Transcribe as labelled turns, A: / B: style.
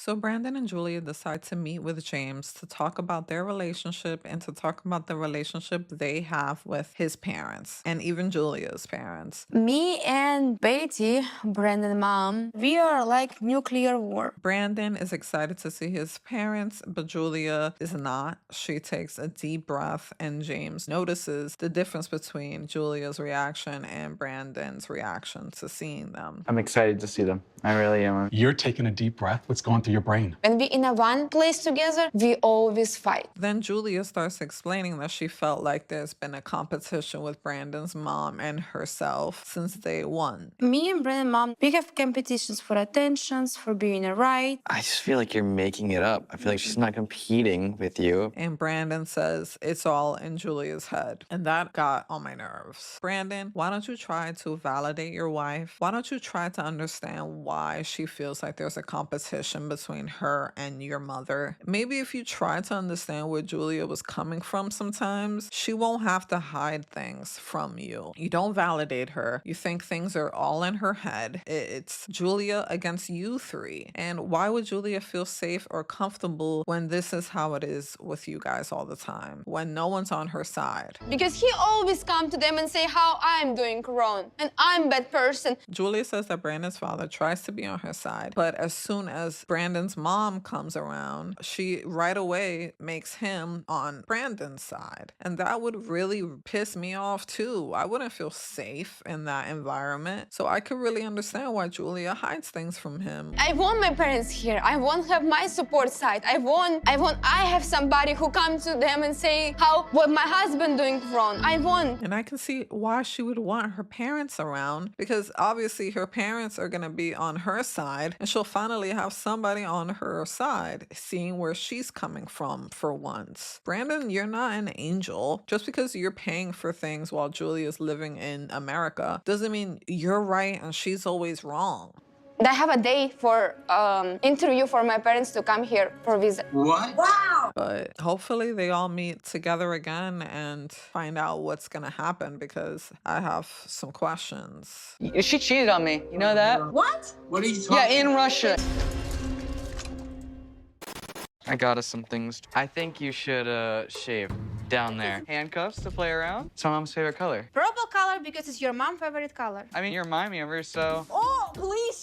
A: So Brandon and Julia decide to meet with James to talk about their relationship and to talk about the relationship they have with his parents and even Julia's parents.
B: Me and Betty, Brandon's mom, we are like nuclear war.
A: Brandon is excited to see his parents, but Julia is not. She takes a deep breath, and James notices the difference between Julia's reaction and Brandon's reaction to seeing them.
C: I'm excited to see them. I really am.
D: You're taking a deep breath. What's going through your brain?
B: When we in a one place together, we always fight.
A: Then Julia starts explaining that she felt like there's been a competition with Brandon's mom and herself since day one.
B: Me and Brandon's mom, we have competitions for attentions, for being right.
E: I just feel like you're making it up. I feel like she's not competing with you.
A: And Brandon says it's all in Julia's head. And that got on my nerves. Brandon, why don't you try to validate your wife? Why don't you try to understand why she feels like there's a competition between her and your mother? Maybe if you try to understand where Julia was coming from sometimes, she won't have to hide things from you. You don't validate her. You think things are all in her head. It's Julia against you three. And why would Julia feel safe or comfortable when this is how it is with you guys all the time, when no one's on her side?
F: Because he always come to them and say how I'm doing wrong and I'm bad person.
A: Julia says that Brandon's father tries to be on her side, but as soon as Brandon's mom comes around, she right away makes him on Brandon's side. And that would really piss me off too. I wouldn't feel safe in that environment. So I could really understand why Julia hides things from him.
F: I want my parents here. I want to have my support side. I have somebody who comes to them and say what my husband doing wrong. I want.
A: And I can see why she would want her parents around, because obviously her parents are going to be on her side and she'll finally have somebody on her side, seeing where she's coming from for once. Brandon, you're not an angel. Just because you're paying for things while Julia's living in America doesn't mean you're right and she's always wrong.
F: I have a day for interview for my parents to come here for visit.
G: What? Wow!
A: But hopefully they all meet together again and find out what's gonna happen, because I have some questions.
H: She cheated on me. You know that?
G: What? What are you talking
H: Yeah, in Russia.
E: I got us some things. I think you should shave down there. Handcuffs to play around. It's my mom's favorite color.
I: Purple color because it's your mom's favorite color.
E: I mean, you remind me of her, so.
I: Oh, please